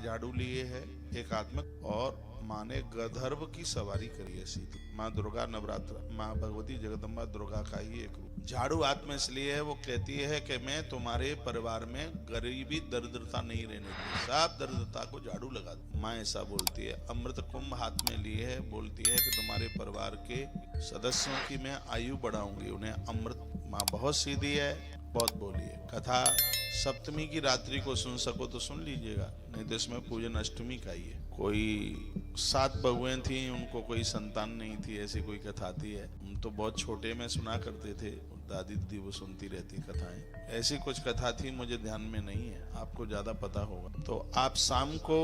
झाड़ू लिए है एकात्मक, और माँ ने गंधर्व की सवारी करी है सीधी। माँ दुर्गा नवरात्र, माँ भगवती जगदम्बा दुर्गा का ही एक रूप। झाड़ू हाथ में इसलिए है, वो कहती है कि मैं तुम्हारे परिवार में गरीबी दरिद्रता नहीं रहने दूंगी, सब दरिद्रता को झाड़ू लगा दूं। माँ ऐसा बोलती है। अमृत कुंभ हाथ में लिए है, बोलती है कि तुम्हारे परिवार के सदस्यों की मैं आयु बढ़ाऊंगी, उन्हें अमृत। माँ बहुत सीधी है, बहुत बोली है। कथा सप्तमी की रात्रि को सुन सको तो सुन लीजिएगा, नहीं तो इसमें पूजन अष्टमी का ही है। कोई 7 बहुएं थी, उनको कोई संतान नहीं थी, ऐसी कोई कथा आती है। हम तो बहुत छोटे में सुना करते थे, दादी दीदी वो सुनती रहती कथाएं। ऐसी कुछ कथा थी, मुझे ध्यान में नहीं है, आपको ज्यादा पता होगा। तो आप शाम को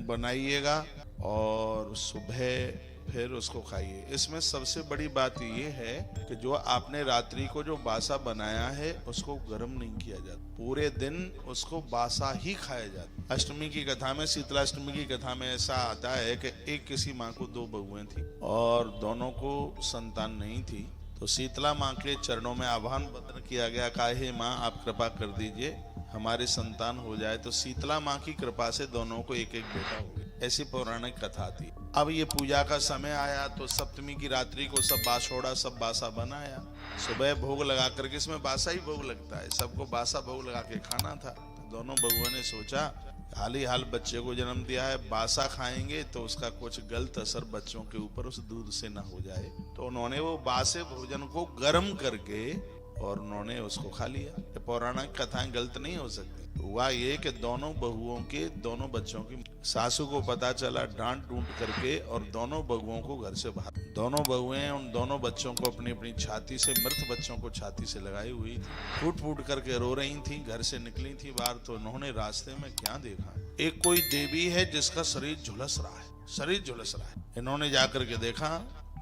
बनाइएगा और सुबह फिर उसको खाइए। इसमें सबसे बड़ी बात ये है कि जो आपने रात्रि को जो बासा बनाया है उसको गर्म नहीं किया जाता, पूरे दिन उसको बासा ही खाया जाता। अष्टमी की कथा में, शीतलाष्टमी की कथा में ऐसा आता है कि एक किसी माँ को 2 बहुएं थी और दोनों को संतान नहीं थी। तो शीतला माँ के चरणों में आह्वान बंदन किया गया, कहा हे माँ आप कृपा कर दीजिए हमारे संतान हो जाए। तो शीतला माँ की कृपा से दोनों को एक एक बेटा हो गया। ऐसी पौराणिक कथा थी। अब ये पूजा का समय आया तो सप्तमी की रात्रि को सब बासोड़ा, सब बासा बनाया। सुबह भोग लगा करके, इसमें बासा ही भोग लगता है, सबको बासा भोग लगा के खाना था। तो दोनों बहुओं ने सोचा हाल ही हाल बच्चे को जन्म दिया है, बासा खाएंगे तो उसका कुछ गलत असर बच्चों के ऊपर उस दूध से ना हो जाए। तो उन्होंने वो बासे भोजन को गर्म करके और उन्होंने उसको खा लिया। ये पौराणिक कथाएं गलत नहीं हो सकती। हुआ ये कि दोनों बहुओं के, दोनों बच्चों की सासू को पता चला, डांट डूंट करके, और दोनों बहुओं को घर से बाहर। दोनों बहुएं उन दोनों बच्चों को अपनी अपनी छाती से, मृत बच्चों को छाती से लगाई हुई थी, फूट फूट करके रो रही थी। घर से निकली थी बाहर तो उन्होंने रास्ते में क्या देखा, एक कोई देवी है जिसका शरीर झुलस रहा है, शरीर झुलस रहा है। इन्होंने जाकर के देखा,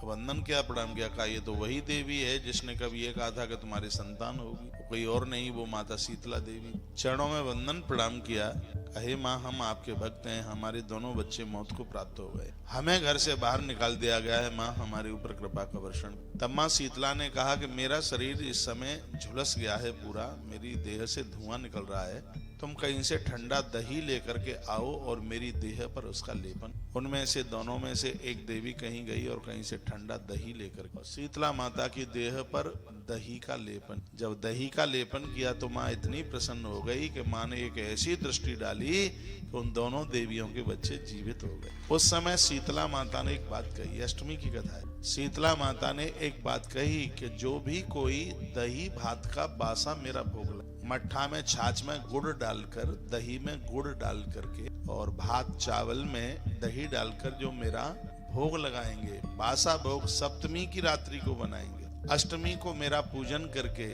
वंदन किया, प्रणाम किया, कहा ये तो वही देवी है जिसने कभी ये कहा था कि तुम्हारी संतान होगी, कोई और नहीं, वो माता शीतला देवी। चरणों में वंदन प्रणाम किया, हे माँ हम आपके भक्त हैं, हमारे दोनों बच्चे मौत को प्राप्त हो गए, हमें घर से बाहर निकाल दिया गया है, माँ हमारे ऊपर कृपा का वर्षण। तब माँ शीतला ने कहा कि मेरा शरीर इस समय झुलस गया है पूरा, मेरी देह से धुआं निकल रहा है, तुम कहीं से ठंडा दही लेकर के आओ और मेरी देह पर उसका लेपन। उनमें से दोनों में से एक देवी कहीं गई और कहीं से ठंडा दही लेकर, शीतला माता की देह पर दही का लेपन। जब दही का लेपन किया तो माँ इतनी प्रसन्न हो गई कि माँ ने एक ऐसी दृष्टि डाली कि उन दोनों देवियों के बच्चे जीवित हो गए। उस समय शीतला माता ने एक बात कही, अष्टमी की कथा है। शीतला माता ने एक बात कही कि जो भी कोई दही भात का बासा मेरा भोग, मट्ठा में छाछ में गुड़ डालकर, दही में गुड़ डाल करके और भात चावल में दही डालकर जो मेरा भोग लगाएंगे, बासा भोग सप्तमी की रात्रि को बनाएंगे, अष्टमी को मेरा पूजन करके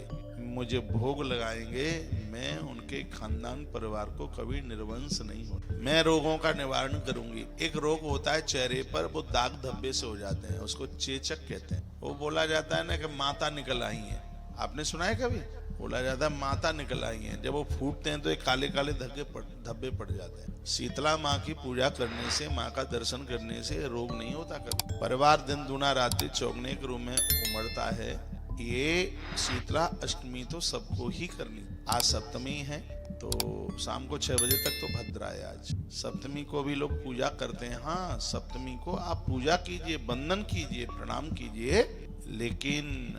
मुझे भोग लगाएंगे, मैं उनके खानदान परिवार को कभी निर्वंश नहीं हो, मैं रोगों का निवारण करूंगी। एक रोग होता है चेहरे पर, वो दाग धब्बे से हो जाते हैं, उसको चेचक कहते हैं। वो बोला जाता है ना कि माता निकल आई है, आपने सुना है कभी? बोला जाता है माता निकल आई है। जब वो फूटते हैं तो एक काले काले धब्बे पड़ जाते हैं। शीतला माँ की पूजा करने से, माँ का दर्शन करने से रोग नहीं होता कभी। परिवार दिन दुना रात्रि चौगने के रूप में उमड़ता है। ये शीतला अष्टमी तो सबको ही करनी। आज सप्तमी है तो शाम को 6 बजे तक तो भद्रा है। आज सप्तमी को भी लोग पूजा करते हैं। हाँ, सप्तमी को आप पूजा कीजिए, बंदन कीजिए, प्रणाम कीजिए, लेकिन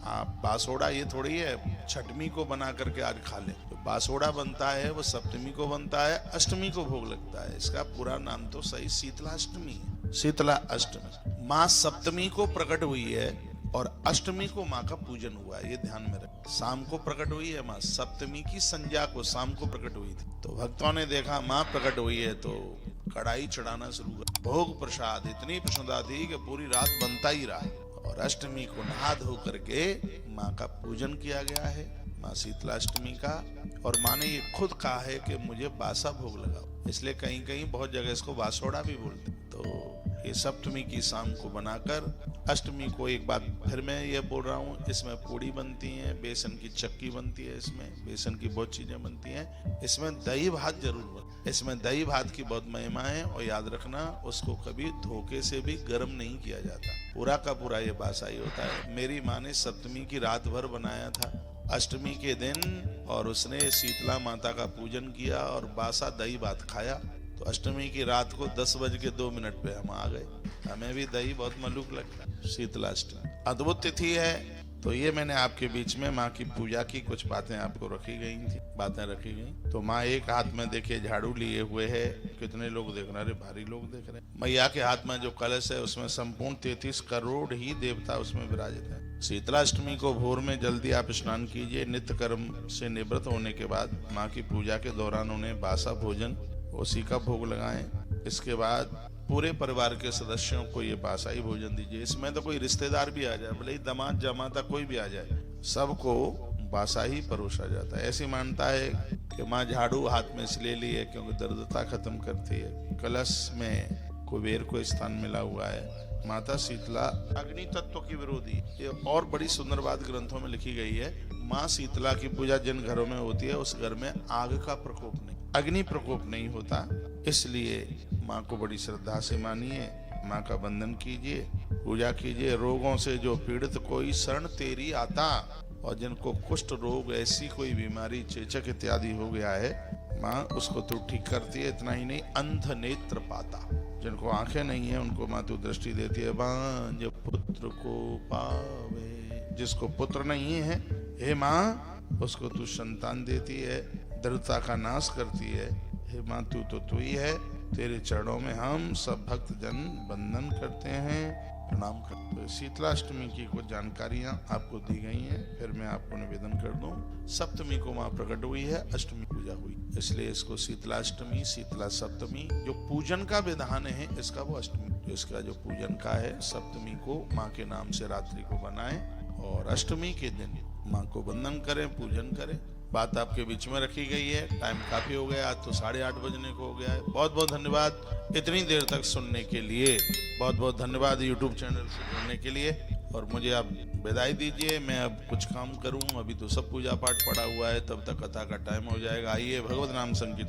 आप बासोड़ा ये थोड़ी है छठमी को बना करके आज खा लें। तो बासोड़ा बनता है वो सप्तमी को बनता है, अष्टमी को भोग लगता है। इसका पूरा नाम तो सही शीतला अष्टमी है। शीतला अष्टमी, माँ सप्तमी को प्रकट हुई है और अष्टमी को माँ का पूजन हुआ है, ये ध्यान में रखें। शाम को प्रकट हुई है माँ, सप्तमी की संध्या को शाम को प्रकट हुई थी। तो भक्तों ने देखा माँ प्रकट हुई है तो कढ़ाई चढ़ाना शुरू कर, भोग प्रसाद इतनी प्रसन्नता थी कि पूरी रात बनता ही रहा। और अष्टमी को नहा धो करके माँ का पूजन किया गया है, माँ शीतला अष्टमी का। और माँ ने ये खुद कहा है कि मुझे बासा भोग लगाओ, इसलिए कहीं कहीं बहुत जगह इसको बासोड़ा भी बोलते हैं। तो ये सप्तमी की शाम को बनाकर अष्टमी को, एक बात फिर मैं ये बोल रहा हूँ, इसमें पूड़ी बनती है, बेसन की चक्की बनती है, इसमें बेसन की बहुत चीजें बनती हैं, इसमें दही भात जरूर बनता है। इसमें दही भात की बहुत महिमा है। और याद रखना उसको कभी धोखे से भी गर्म नहीं किया जाता, पूरा का पूरा ये बासा ही होता है। मेरी माँ ने सप्तमी की रात भर बनाया था अष्टमी के दिन, और उसने शीतला माता का पूजन किया और बासा दही भात खाया। तो अष्टमी की रात को 10:02 पे हम आ गए। हमें भी दही बहुत मलूक लगता है। शीतलाष्टमी अद्भुत तिथि है। तो ये मैंने आपके बीच में माँ की पूजा की कुछ बातें आपको रखी गई थी, बातें रखी गई। तो माँ एक हाथ में देखिए झाड़ू लिए हुए है। कितने लोग देख रहे हैं? भारी लोग देख रहे हैं। मैया के हाथ में जो कलश है उसमें संपूर्ण 33 करोड़ ही देवता उसमें विराजित है। शीतलाष्टमी को भोर में जल्दी आप स्नान कीजिए। नित्य कर्म से निवृत्त होने के बाद माँ की पूजा के दौरान उन्हें बासा भोजन उसी का भोग लगाएं। इसके बाद पूरे परिवार के सदस्यों को ये बासा ही भोजन दीजिए। इसमें तो कोई रिश्तेदार भी आ जाए, भले ही दामाद जमाता कोई भी आ जाए, सबको बासा ही परोसा जाता है। ऐसी मानता है कि माँ झाड़ू हाथ में इसलिए ली है क्योंकि दरिद्रता खत्म करती है। कलश में कुबेर को स्थान मिला हुआ है। माता शीतला अग्नि तत्व की विरोधी। ये और बड़ी सुंदर बात ग्रंथों में लिखी गई है। माँ शीतला की पूजा जिन घरों में होती है उस घर में आग का प्रकोप नहीं, अग्नि प्रकोप नहीं होता। इसलिए माँ को बड़ी श्रद्धा से मानिए, माँ का वंदन कीजिए, पूजा कीजिए। रोगों से जो पीड़ित कोई शरण तेरी आता, और जिनको कुष्ठ रोग ऐसी कोई बीमारी चेचक इत्यादि हो गया है, माँ उसको तो ठीक करती है। इतना ही नहीं, अंध नेत्र पाता, जिनको आंखें नहीं है उनको माँ तो दृष्टि देती है। बांझ पुत्र को पावे, जिसको पुत्र नहीं है हे माँ उसको तू संतान देती है। दरिद्रता का नाश करती है। हे माँ तू ही है। तेरे चरणों में हम सब भक्त जन वंदन करते हैं, प्रणाम करते हैं। शीतलाष्टमी की कुछ जानकारियां आपको दी गई हैं, फिर मैं आपको निवेदन कर दूं। सप्तमी को माँ प्रकट हुई है, अष्टमी पूजा हुई, इसलिए इसको शीतलाष्टमी, शीतला सप्तमी। जो पूजन का विधान है इसका वो अष्टमी, इसका जो पूजन का है सप्तमी को माँ के नाम से रात्रि को बनाएं और अष्टमी के दिन माँ को वंदन करें, पूजन करें। बात आपके बीच में रखी गई है। टाइम काफी हो गया, आज तो 8:30 बजने को हो गया है। बहुत बहुत धन्यवाद इतनी देर तक सुनने के लिए। बहुत बहुत धन्यवाद यूट्यूब चैनल से जुड़ने के लिए। और मुझे आप विदाई दीजिए, मैं अब कुछ काम करूं। अभी तो सब पूजा पाठ पड़ा हुआ है, तब तक कथा का टाइम हो जाएगा। आइए भगवत नाम संकीर्तन